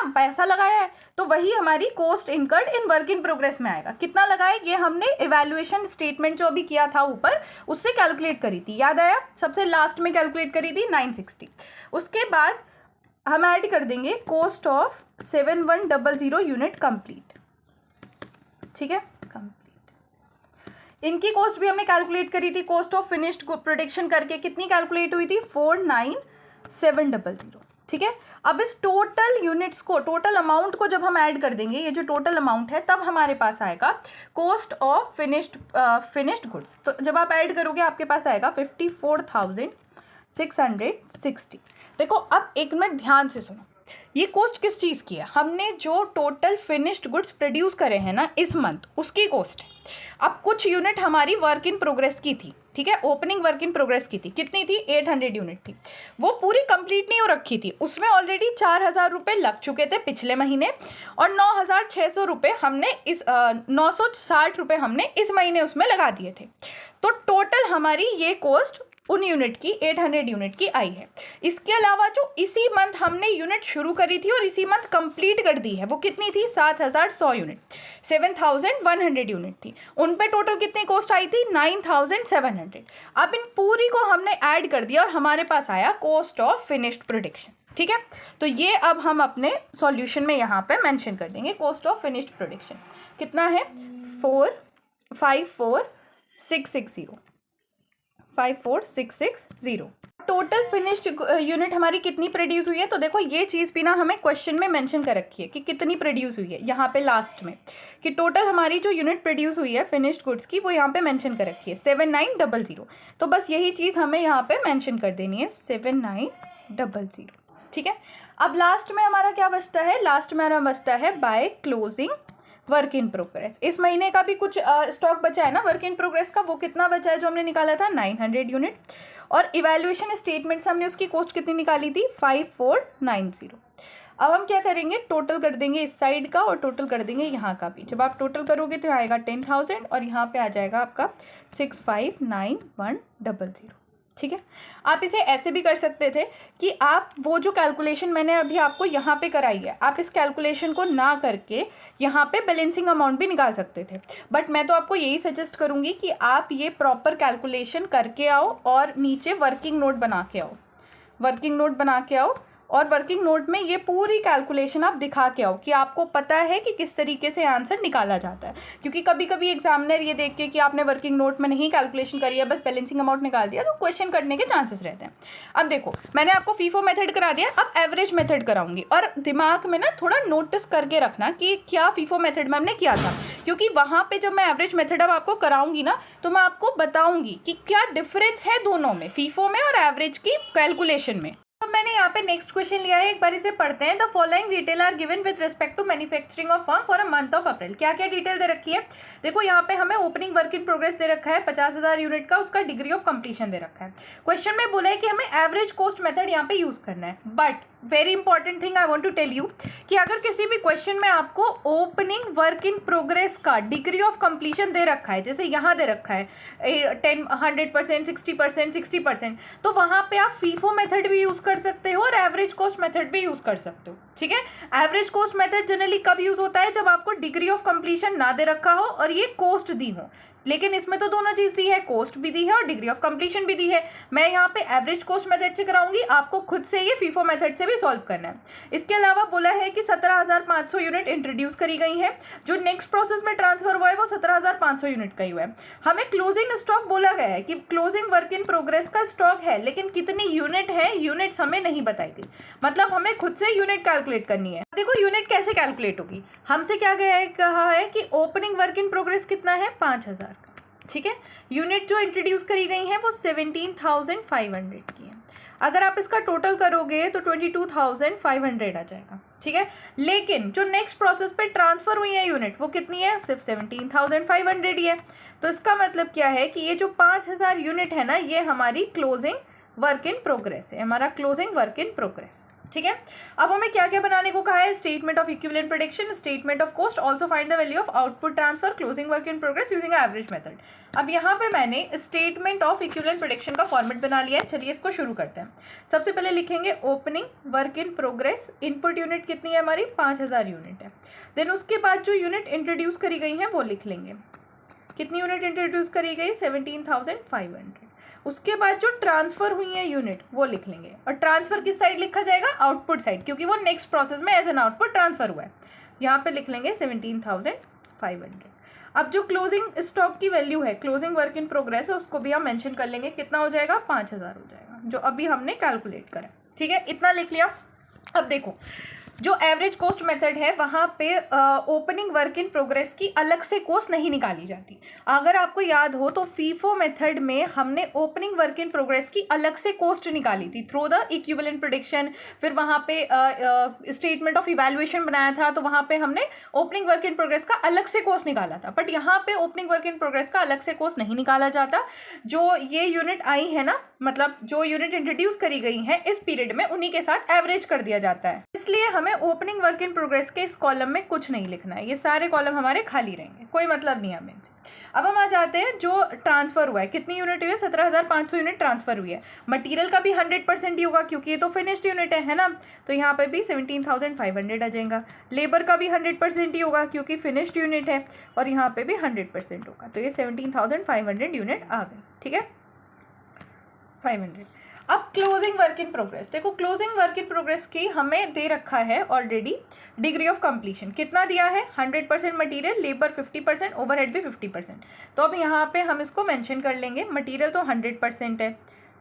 पैसा लगाया है। तो वही हमारी cost incurred in work in progress में आएगा। कितना लगाए, ये हमने इवैल्यूएशन स्टेटमेंट जो अभी किया था ऊपर उससे कैलकुलेट करी थी, याद आया, सबसे लास्ट में कैलकुलेट करी थी 960। उसके बाद हम ऐड कर देंगे कॉस्ट ऑफ 7100 यूनिट कंप्लीट, ठीक है, इनकी कॉस्ट भी हमने कैलकुलेट करी थी। कॉस्ट ऑफ फिनिश्ड प्रोडक्शन करके कितनी कैलकुलेट हुई थी, 49700, ठीक है। अब इस टोटल यूनिट्स को, टोटल अमाउंट को जब हम ऐड कर देंगे, ये जो टोटल अमाउंट है, तब हमारे पास आएगा कॉस्ट ऑफ फिनिश्ड गुड्स। तो जब आप ऐड करोगे आपके पास आएगा 54,660। देखो अब एक मिनट ध्यान से सुनो, ये कॉस्ट किस चीज़ की है, हमने जो टोटल फिनिश्ड गुड्स प्रोड्यूस करे हैं ना इस मंथ, उसकी कॉस्ट है। अब कुछ यूनिट हमारी वर्क इन प्रोग्रेस की थी, ठीक है, ओपनिंग वर्क इन प्रोग्रेस की थी, कितनी थी, 800 यूनिट थी, वो पूरी कंप्लीट नहीं हो रखी थी, उसमें ऑलरेडी 4000 रुपये लग चुके थे पिछले महीने और 9600 रुपये हमने 960 रुपये हमने इस महीने उसमें लगा दिए थे। तो टोटल हमारी ये कॉस्ट उन यूनिट की 800 यूनिट की आई है। इसके अलावा जो इसी मंथ हमने यूनिट शुरू करी थी और इसी मंथ कंप्लीट कर दी है, वो कितनी थी, 7100 यूनिट, 7100 यूनिट थी, उन पे टोटल कितनी कॉस्ट आई थी, 9700। अब इन पूरी को हमने ऐड कर दिया और हमारे पास आया कॉस्ट ऑफ फिनिश्ड प्रोडक्शन, ठीक है। तो ये अब हम अपने सॉल्यूशन में यहाँ पे मेंशन कर देंगे, कॉस्ट ऑफ फिनिश्ड प्रोडक्शन कितना है, 54660। टोटल फिनिश्ड यूनिट हमारी कितनी प्रोड्यूस हुई है, तो देखो ये चीज़ भी ना हमें क्वेश्चन में मेंशन कर रखी है कि कितनी प्रोड्यूस हुई है, यहाँ पे लास्ट में कि टोटल हमारी जो यूनिट प्रोड्यूस हुई है फिनिश्ड गुड्स की वो यहाँ पे मेंशन कर रखी है 7900। तो बस यही चीज़ हमें यहाँ पे मेंशन कर देनी है 7900, ठीक है। अब लास्ट में हमारा क्या बचता है, लास्ट में हमारा बचता है by closing work in progress. इस महीने का भी कुछ स्टॉक बचा है ना वर्क इन प्रोग्रेस का, वो कितना बचा है जो हमने निकाला था 900 यूनिट। और इवैल्यूएशन स्टेटमेंट से हमने उसकी कॉस्ट कितनी निकाली थी 5490। अब हम क्या करेंगे, टोटल कर देंगे इस साइड का और टोटल कर देंगे यहाँ का भी। जब आप टोटल करोगे तो आएगा 10,000 और यहाँ पे आ जाएगा आपका 659100, ठीक है। आप इसे ऐसे भी कर सकते थे कि आप वो जो कैलकुलेशन मैंने अभी आपको यहाँ पे कराई है, आप इस कैलकुलेशन को ना करके यहाँ पे बैलेंसिंग अमाउंट भी निकाल सकते थे। बट मैं तो आपको यही सजेस्ट करूँगी कि आप ये प्रॉपर कैलकुलेशन करके आओ और नीचे वर्किंग नोट बना के आओ, वर्किंग नोट बना के आओ और वर्किंग नोट में ये पूरी कैलकुलेशन आप दिखा के आओ कि आपको पता है कि किस तरीके से आंसर निकाला जाता है। क्योंकि कभी कभी एग्जामिनर ये देख के कि आपने वर्किंग नोट में नहीं कैलकुलेशन करी है, बस बैलेंसिंग अमाउंट निकाल दिया, तो क्वेश्चन करने के चांसेस रहते हैं। अब देखो मैंने आपको फीफो मेथड करा दिया, अब एवरेज मेथड कराऊंगी। और दिमाग में ना थोड़ा नोटिस करके रखना कि क्या फीफो मेथड में हमने किया था, क्योंकि वहाँ पर जब मैं एवरेज मेथड अब आपको कराऊंगी ना तो मैं आपको बताऊंगी कि क्या डिफरेंस है दोनों में, फीफो में और एवरेज की कैलकुलेशन में। अब मैंने यहाँ पे नेक्स्ट क्वेश्चन लिया है, एक बार इसे पढ़ते हैं। The following detail are given with respect to manufacturing of firm for a month of April. क्या क्या डिटेल दे रखी है, देखो यहाँ पे हमें ओपनिंग वर्क इन प्रोग्रेस दे रखा है 50,000 यूनिट का, उसका डिग्री ऑफ कंप्लीशन दे रखा है। क्वेश्चन में बोला है कि हमें एवरेज कॉस्ट मेथड यहाँ पे यूज करना है। But very important thing I want to tell you कि अगर किसी भी क्वेश्चन में आपको ओपनिंग वर्क इन प्रोग्रेस का डिग्री ऑफ कंप्लीशन दे रखा है, जैसे यहाँ दे रखा है 100%, 60%, 60%, तो वहाँ पे आप फीफो मेथड भी यूज कर सकते हो और एवरेज कॉस्ट मेथड भी यूज कर सकते हो, ठीक है। एवरेज कॉस्ट मेथड जनरली कब यूज होता है, जब आपको डिग्री ऑफ कंप्लीशन ना दे रखा हो और ये कॉस्ट दी हो। लेकिन इसमें तो दोनों चीज दी है, कॉस्ट भी दी है और डिग्री ऑफ कंप्लीशन भी दी है। मैं यहाँ पे एवरेज कॉस्ट मेथड से कराऊंगी, आपको खुद से ये फीफो मेथड से भी सॉल्व करना है। इसके अलावा बोला है कि 17,500 यूनिट इंट्रोड्यूस करी गई है, जो नेक्स्ट प्रोसेस में ट्रांसफर हुआ है वो 17,500 यूनिट का ही हुआ है। हमें क्लोजिंग स्टॉक बोला गया है कि क्लोजिंग वर्क इन प्रोग्रेस का स्टॉक है, लेकिन कितनी यूनिट है, यूनिट्स हमें नहीं बताई गई, मतलब हमें खुद से यूनिट कैलकुलेट करनी है। देखो यूनिट कैसे कैलकुलेट होगी, हमसे क्या गया है, कहा है कि ओपनिंग वर्क इन प्रोग्रेस कितना है 5,000 का, ठीक है। यूनिट जो इंट्रोड्यूस करी गई है वो 17,500 की है। अगर आप इसका टोटल करोगे तो 22,500 आ जाएगा, ठीक है। लेकिन जो नेक्स्ट प्रोसेस पे ट्रांसफर हुई है यूनिट वो कितनी है, सिर्फ 17,500 ही है। तो इसका मतलब क्या है कि ये जो 5,000 यूनिट है ना, ये हमारी क्लोजिंग वर्क इन प्रोग्रेस है, हमारा क्लोजिंग वर्क इन प्रोग्रेस, ठीक है। अब हमें क्या क्या बनाने को कहा है, statement of equivalent production, statement of cost, also find the value of output transfer, closing work in progress using average method. अब यहाँ पे मैंने स्टेटमेंट ऑफ इक्विवेलेंट प्रोडक्शन का फॉर्मेट बना लिया है, चलिए इसको शुरू करते हैं। सबसे पहले लिखेंगे opening work in progress, input unit कितनी है हमारी 5,000 यूनिट है। देन उसके बाद जो यूनिट इंट्रोड्यूस करी गई है वो लिख लेंगे, कितनी यूनिट इंट्रोड्यूस करी गई 17,500। उसके बाद जो ट्रांसफर हुई है यूनिट वो लिख लेंगे, और ट्रांसफर किस साइड लिखा जाएगा, आउटपुट साइड, क्योंकि वो नेक्स्ट प्रोसेस में एज एन आउटपुट ट्रांसफर हुआ है। यहाँ पे लिख लेंगे 17,500। अब जो क्लोजिंग स्टॉक की वैल्यू है, क्लोजिंग वर्क इन प्रोग्रेस है, उसको भी हम मेंशन कर लेंगे, कितना हो जाएगा 5,000 हो जाएगा, जो अभी हमने कैलकुलेट करा, ठीक है। इतना लिख लिया। अब देखो जो एवरेज कॉस्ट मेथड है वहाँ पे ओपनिंग वर्क इन प्रोग्रेस की अलग से कॉस्ट नहीं निकाली जाती। अगर आपको याद हो तो फीफो मेथड में हमने ओपनिंग वर्क इन प्रोग्रेस की अलग से कॉस्ट निकाली थी थ्रू द इक्विवेलेंट प्रोडक्शन, फिर वहाँ पे स्टेटमेंट ऑफ इवैल्यूएशन बनाया था, तो वहाँ पे हमने ओपनिंग वर्क इन प्रोग्रेस का अलग से कॉस्ट निकाला था। बट यहाँ पे ओपनिंग वर्क इन प्रोग्रेस का अलग से कॉस्ट नहीं निकाला जाता। जो ये यूनिट आई है ना, मतलब जो यूनिट इंट्रोड्यूस करी गई है इस पीरियड में, उन्हीं के साथ एवरेज कर दिया जाता है। इसलिए हमें ओपनिंग वर्क इन प्रोग्रेस के इस कॉलम में कुछ नहीं लिखना है, ये सारे कॉलम हमारे खाली रहेंगे, कोई मतलब नहीं हमें इनसे। अब हम आ जाते हैं जो ट्रांसफर हुआ है, कितनी यूनिट हुई है 17,500 यूनिट ट्रांसफर हुई है। मटेरियल का भी 100% ही होगा क्योंकि ये तो फिनिश्ड यूनिट है ना, तो यहाँ पे भी 17,500 आ जाएगा। लेबर का भी 100% ही होगा क्योंकि फिनिश्ड यूनिट है, और यहाँ पे भी 100% होगा, तो ये 17,500 यूनिट आ गई, ठीक है 500। अब क्लोजिंग वर्क इन प्रोग्रेस, देखो क्लोजिंग वर्क इन प्रोग्रेस की हमें दे रखा है ऑलरेडी डिग्री ऑफ कंप्लीशन, कितना दिया है 100% मटेरियल, लेबर 50%, ओवरहेड भी 50%। तो अब यहाँ पे हम इसको मेंशन कर लेंगे, मटेरियल तो 100% है,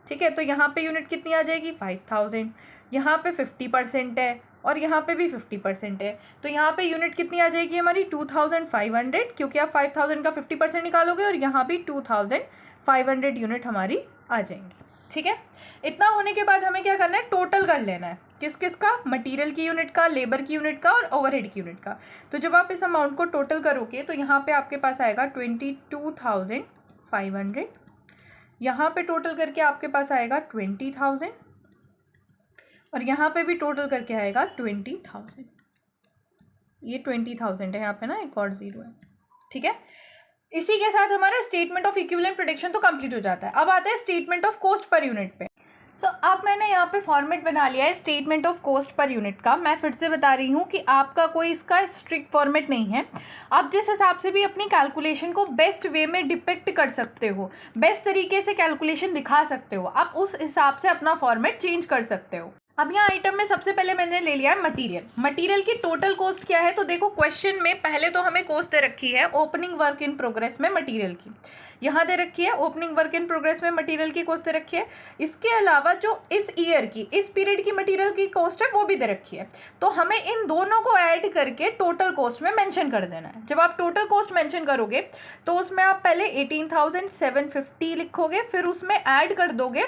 ठीक है, तो यहाँ पे यूनिट कितनी आ जाएगी 5000, यहाँ पे 50% है और यहाँ पे भी 50% है, तो यहाँ पे यूनिट कितनी आ जाएगी हमारी 2500, क्योंकि आप 5000 का 50% निकालोगे और यहाँ भी 2500 यूनिट हमारी आ जाएंगी। ठीक है, इतना होने के बाद हमें क्या करना है, टोटल कर लेना है, किस किस का, मटेरियल की यूनिट का, लेबर की यूनिट का और ओवरहेड की यूनिट का। तो जब आप इस अमाउंट को टोटल करोगे तो यहाँ पे आपके पास आएगा 22,500, यहाँ पे टोटल करके आपके पास आएगा 20,000 और यहाँ पे भी टोटल करके आएगा 20,000। ये 20,000 है, यहाँ पे ना एक और जीरो है। ठीक है, इसी के साथ हमारा स्टेटमेंट ऑफ इक्विवेलेंट प्रोडक्शन तो कंप्लीट हो जाता है। अब आता है statement of cost per unit पे। अब मैंने यहाँ पे फॉर्मेट बना लिया है statement of cost per unit का। मैं फिर से बता रही हूँ कि आपका कोई इसका स्ट्रिक्ट फॉर्मेट नहीं है, आप जिस हिसाब से भी अपनी कैलकुलेशन को बेस्ट वे में डिपिक्ट कर सकते हो, बेस्ट तरीके से कैलकुलेशन दिखा सकते हो, आप उस हिसाब से अपना फॉर्मेट चेंज कर सकते हो। अब यहाँ आइटम में सबसे पहले मैंने ले लिया है मटेरियल। मटेरियल की टोटल कॉस्ट क्या है, तो देखो क्वेश्चन में पहले तो हमें कॉस्ट दे रखी है ओपनिंग वर्क इन प्रोग्रेस में मटेरियल की, यहाँ दे रखी है ओपनिंग वर्क इन प्रोग्रेस में मटेरियल की कॉस्ट दे रखी है। इसके अलावा जो इस ईयर की, इस पीरियड की मटेरियल की कॉस्ट है वो भी दे रखी है, तो हमें इन दोनों को ऐड करके टोटल कॉस्ट में मेंशन कर देना है। जब आप टोटल कॉस्ट मेंशन करोगे तो उसमें आप पहले 18,750 लिखोगे, फिर उसमें ऐड कर दोगे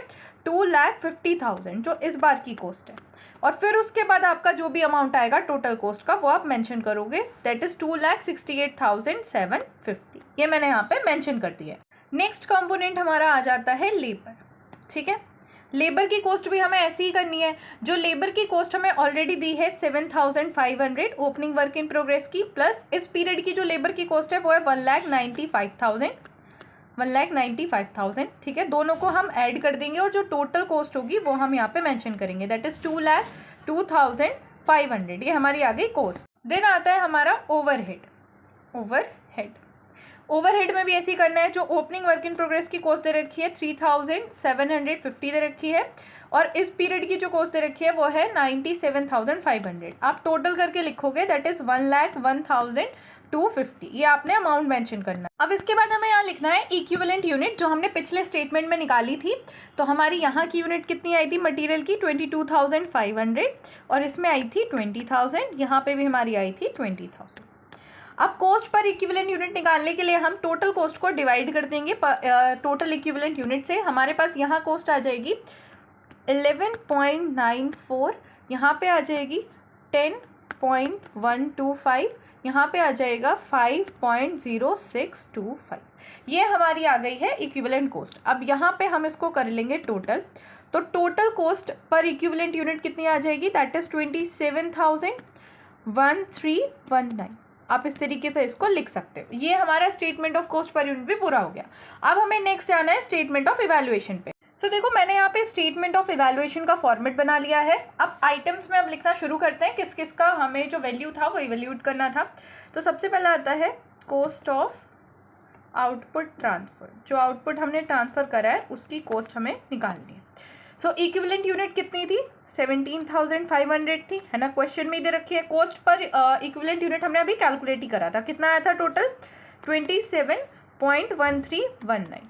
2,50,000 जो इस बार की कॉस्ट है, और फिर उसके बाद आपका जो भी अमाउंट आएगा टोटल कॉस्ट का वो आप मेंशन करोगे, दैट इज 2,68,750। ये मैंने यहाँ पे मेंशन कर दिया है। नेक्स्ट कंपोनेंट हमारा आ जाता है लेबर। ठीक है, लेबर की कॉस्ट भी हमें ऐसी ही करनी है। जो लेबर की कॉस्ट हमें ऑलरेडी दी है 7,500 ओपनिंग वर्क इन प्रोग्रेस की, प्लस इस पीरियड की जो लेबर की कॉस्ट है वो है 1,95,000। ठीक है, दोनों को हम ऐड कर देंगे और जो टोटल कॉस्ट होगी वो हम यहाँ पे मेंशन करेंगे, दैट इज 2,02,500। ये हमारी आ गई कॉस्ट। देन आता है हमारा ओवरहेड। ओवरहेड में भी ऐसे ही करना है। जो ओपनिंग वर्क इन प्रोग्रेस की कॉस्ट दे रखी है 3,750 दे रखी है, और इस पीरियड की जो कॉस्ट दे रखी है वो है 97,500। आप टोटल करके लिखोगे, दैट इज 1,01,250। ये आपने अमाउंट मेंशन करना है। अब इसके बाद हमें यहाँ लिखना है इक्विवेलेंट यूनिट, जो हमने पिछले स्टेटमेंट में निकाली थी। तो हमारी यहाँ की यूनिट कितनी आई थी मटेरियल की, 22,500, और इसमें आई थी 20,000, यहाँ पे भी हमारी आई थी 20,000। अब कॉस्ट पर इक्विवेलेंट यूनिट निकालने के लिए हम टोटल कॉस्ट को डिवाइड कर देंगे टोटल इक्विवेलेंट यूनिट से। हमारे पास यहाँ कॉस्ट आ जाएगी 11.94, यहाँ पे आ जाएगी 10.125, यहाँ पे आ जाएगा 5.0625। ये हमारी आ गई है इक्विवेलेंट कॉस्ट। अब यहाँ पे हम इसको कर लेंगे टोटल, तो total cost per equivalent unit कितनी आ जाएगी, दैट इज 27,1319। आप इस तरीके से इसको लिख सकते हो। ये हमारा statement of cost per unit भी पूरा हो गया। अब हमें नेक्स्ट आना है स्टेटमेंट ऑफ इवैल्यूएशन पे। देखो मैंने यहाँ पे स्टेटमेंट ऑफ इवैल्यूएशन का फॉर्मेट बना लिया है। अब आइटम्स में अब लिखना शुरू करते हैं किस किस का हमें जो वैल्यू था वो इवैल्यूएट करना था। तो सबसे पहला आता है कॉस्ट ऑफ आउटपुट ट्रांसफर। जो आउटपुट हमने ट्रांसफर करा है उसकी कॉस्ट हमें निकालनी है। इक्विवेलेंट यूनिट कितनी थी, 17,500 थी, है ना, क्वेश्चन में दे रखी है। कॉस्ट पर इक्विवेलेंट यूनिट हमने अभी कैलकुलेट ही करा था, कितना आया था टोटल, 27.1319।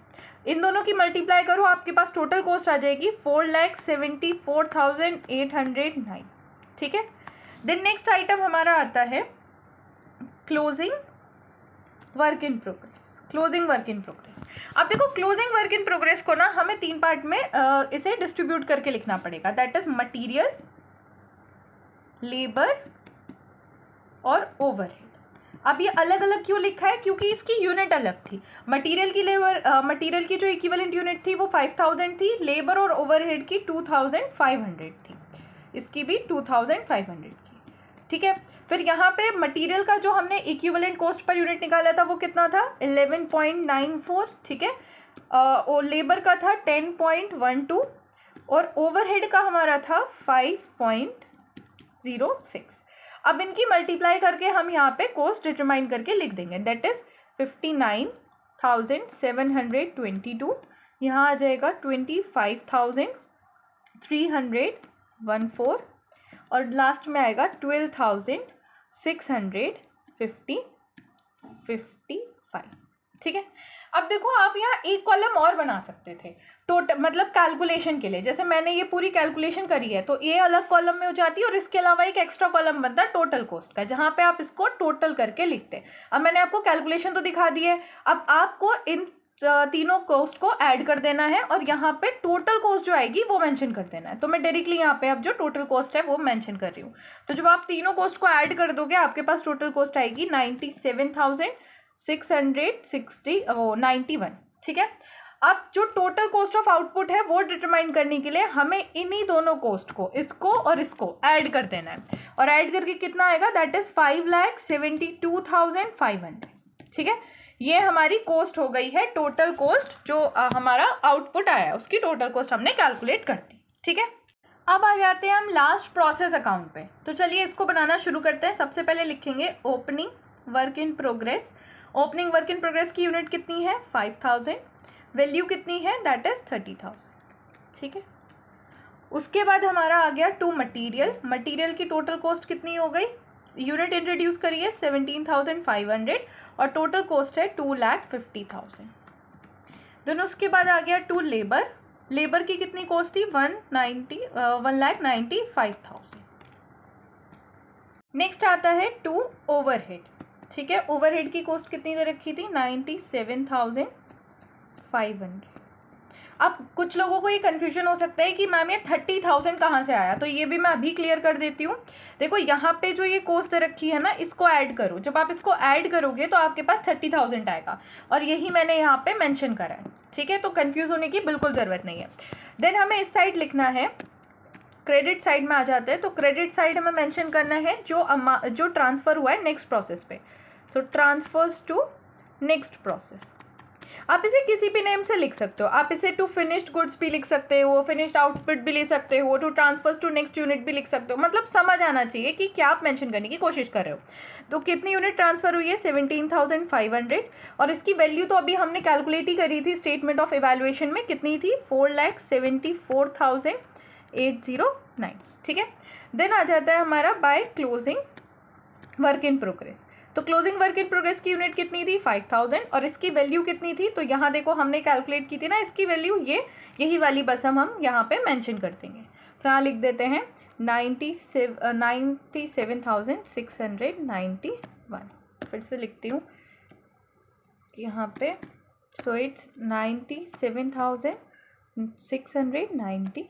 इन दोनों की मल्टीप्लाई करो, आपके पास टोटल कॉस्ट आ जाएगी 4,74,809। ठीक है, देन नेक्स्ट आइटम हमारा आता है क्लोजिंग वर्क इन प्रोग्रेस। अब देखो क्लोजिंग वर्क इन प्रोग्रेस को ना हमें 3 पार्ट में इसे डिस्ट्रीब्यूट करके लिखना पड़ेगा, दैट इज मटेरियल, लेबर और ओवरहेड। अब ये अलग अलग क्यों लिखा है, क्योंकि इसकी यूनिट अलग थी। मटेरियल की जो इक्विवेलेंट यूनिट थी वो 5,000 थी, लेबर और ओवरहेड की 2,500 थी, इसकी भी 2,500 की। ठीक है, फिर यहाँ पे मटेरियल का जो हमने इक्विवेलेंट कॉस्ट पर यूनिट निकाला था वो कितना था, 11.94। ठीक है, और लेबर का था 10.12 और ओवरहेड का हमारा था 5.06। अब इनकी मल्टीप्लाई करके हम यहाँ पे कॉस्ट डिटरमाइन करके लिख देंगे, दैट इज 59,722। यहाँ आ जाएगा 25,314 और लास्ट में आएगा 12,655। ठीक है, अब देखो आप यहाँ एक कॉलम और बना सकते थे टोटल, मतलब कैलकुलेशन के लिए। जैसे मैंने ये पूरी कैलकुलेशन करी है तो ये अलग कॉलम में हो जाती है और इसके अलावा एक एक्स्ट्रा कॉलम बनता है टोटल कॉस्ट का, जहाँ पे आप इसको टोटल करके लिखते हैं। अब मैंने आपको कैलकुलेशन तो दिखा दी है, अब आपको इन तीनों कॉस्ट को ऐड कर देना है और यहाँ पे टोटल कॉस्ट जो आएगी वो मेंशन कर देना है। तो मैं डायरेक्टली यहाँ पे अब जो टोटल कॉस्ट है वो मेंशन कर रही हूँ। तो जब आप तीनों कॉस्ट को ऐड कर दोगे आपके पास टोटल कॉस्ट आएगी 97,691, ठीक है। अब जो टोटल कॉस्ट ऑफ आउटपुट है वो डिटरमाइन करने के लिए हमें इन्हीं दोनों कॉस्ट को, इसको और इसको ऐड कर देना है, और ऐड करके कितना आएगा, दैट इज 5,72,500, ठीक है। ये हमारी कॉस्ट हो गई है, टोटल कॉस्ट जो हमारा आउटपुट आया है उसकी टोटल कॉस्ट हमने कैलकुलेट कर दी, ठीक है। अब आ जाते हैं हम लास्ट प्रोसेस अकाउंट पे। तो चलिए इसको बनाना शुरू करते हैं। सबसे पहले लिखेंगे opening work in progress. Opening work in progress की यूनिट कितनी है, 5,000। वैल्यू कितनी है, दैट इज 30,000, ठीक है। उसके बाद हमारा आ गया टू मटीरियल। मटीरियल की टोटल कॉस्ट कितनी हो गई, यूनिट इंट्रोड्यूस करिए 17,500 और टोटल कॉस्ट है 2,50,000। देन उसके बाद आ गया टू लेबर। लेबर की कितनी कॉस्ट थी, 1,95,000। नेक्स्ट आता है टू ओवरहेड, ठीक है। ओवरहेड की कॉस्ट कितनी दे रखी थी, 97,500। अब कुछ लोगों को ये कन्फ्यूजन हो सकता है कि मैम ये 30,000 कहाँ से आया, तो ये भी मैं अभी क्लियर कर देती हूँ। देखो यहाँ पे जो ये कॉस्ट दे रखी है ना, इसको ऐड करो। जब आप इसको ऐड करोगे तो आपके पास 30,000 आएगा और यही मैंने यहाँ पे मेंशन करा है, ठीक है। तो कंफ्यूज होने की बिल्कुल ज़रूरत नहीं है। देन हमें इस साइड लिखना है, क्रेडिट साइड में आ जाते हैं। तो क्रेडिट साइड हमें मेंशन करना है जो ट्रांसफ़र हुआ है नेक्स्ट प्रोसेस पे। सो ट्रांसफर्स टू नेक्स्ट प्रोसेस। आप इसे किसी भी नेम से लिख सकते हो। आप इसे टू फिनिश्ड गुड्स भी लिख सकते हो, फिनिश्ड आउटपुट भी लिख सकते हो, to transfers to next unit भी लिख सकते हो। मतलब समझ आना चाहिए कि क्या आप मेंशन करने की कोशिश कर रहे हो। तो कितनी यूनिट ट्रांसफ़र हुई है, 17,500, और इसकी वैल्यू तो अभी हमने कैलकुलेट ही करी थी स्टेटमेंट ऑफ इवैल्यूएशन में, कितनी थी, 4,74,809, ठीक है। देन आ जाता है हमारा by closing work in progress. तो क्लोजिंग वर्क इन प्रोग्रेस की यूनिट कितनी थी, 5,000, और इसकी वैल्यू कितनी थी, तो यहाँ देखो हमने कैलकुलेट की थी ना इसकी वैल्यू, यही वाली बस हम यहाँ पे मेंशन कर देंगे। तो यहाँ लिख देते हैं 97,691। फिर से लिखती हूँ यहाँ पे, सो इट्स 97,691।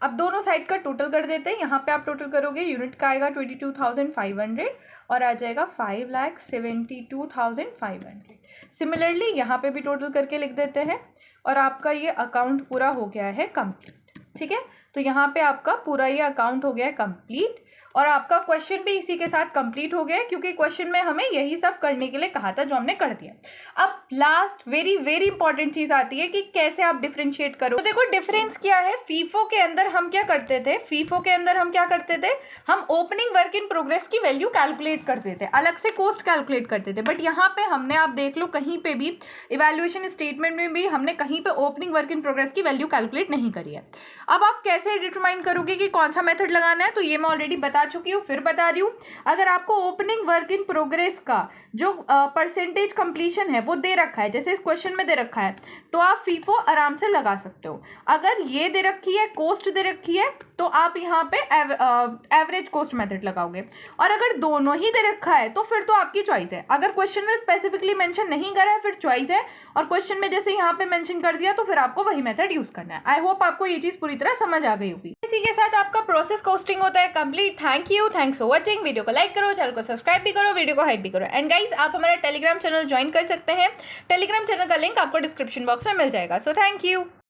अब दोनों साइड का टोटल कर देते हैं। यहाँ पे आप टोटल करोगे, यूनिट का आएगा 22,500 और आ जाएगा 5,72,500। सिमिलरली यहाँ पे भी टोटल करके लिख देते हैं और आपका ये अकाउंट पूरा हो गया है कंप्लीट, ठीक है। तो यहाँ पे आपका पूरा ये अकाउंट हो गया है कंप्लीट और आपका क्वेश्चन भी इसी के साथ कंप्लीट हो गया है, क्योंकि क्वेश्चन में हमें यही सब करने के लिए कहा था जो हमने कर दिया। अब लास्ट वेरी वेरी इंपॉर्टेंट चीज़ आती है कि कैसे आप डिफरेंशिएट करो। तो देखो डिफरेंस क्या है, फीफो के अंदर हम क्या करते थे, हम ओपनिंग वर्क इन प्रोग्रेस की वैल्यू कैलकुलेट करते थे, अलग से कॉस्ट कैलकुलेट करते थे। बट यहाँ पे हमने, आप देख लो कहीं पे भी इवैल्यूएशन स्टेटमेंट में भी हमने कहीं पे ओपनिंग वर्क इन प्रोग्रेस की वैल्यू कैलकुलेट नहीं करी है। अब आप कैसे डिटरमाइन करोगे कि कौन सा मेथड लगाना है, तो ये मैं ऑलरेडी बता चुकी हूँ, फिर बता रही हूँ। अगर आपको ओपनिंग वर्क इन प्रोग्रेस का जो परसेंटेज कंप्लीशन है वो दे रखा है, जैसे इस क्वेश्चन में दे रखा है, तो आप फीफो आराम से लगा सकते हो। अगर ये दे रखी है, कॉस्ट दे रखी है, तो आप यहाँ पे एवरेज कॉस्ट मेथड लगाओगे। और अगर दोनों ही दे रखा है तो फिर तो आपकी चॉइस है। अगर क्वेश्चन में स्पेसिफिकली मेंशन नहीं करा है फिर चॉइस है, और क्वेश्चन में जैसे यहाँ पे मेंशन कर दिया तो फिर आपको वही मेथड यूज करना है। आई होप आपको ये चीज पूरी तरह समझ आ गई होगी। इसी के साथ आपका प्रोसेस कॉस्टिंग होता है complete. Thanks for watching. Video को लाइक करो, चैनल को सब्सक्राइब भी करो, वीडियो को हाइप भी करो। एंड गाइज आप हमारा टेलीग्राम चैनल ज्वाइन कर सकते हैं। टेलीग्राम चैनल का लिंक आपको डिस्क्रिप्शन बॉक्स में मिल जाएगा। So thank you.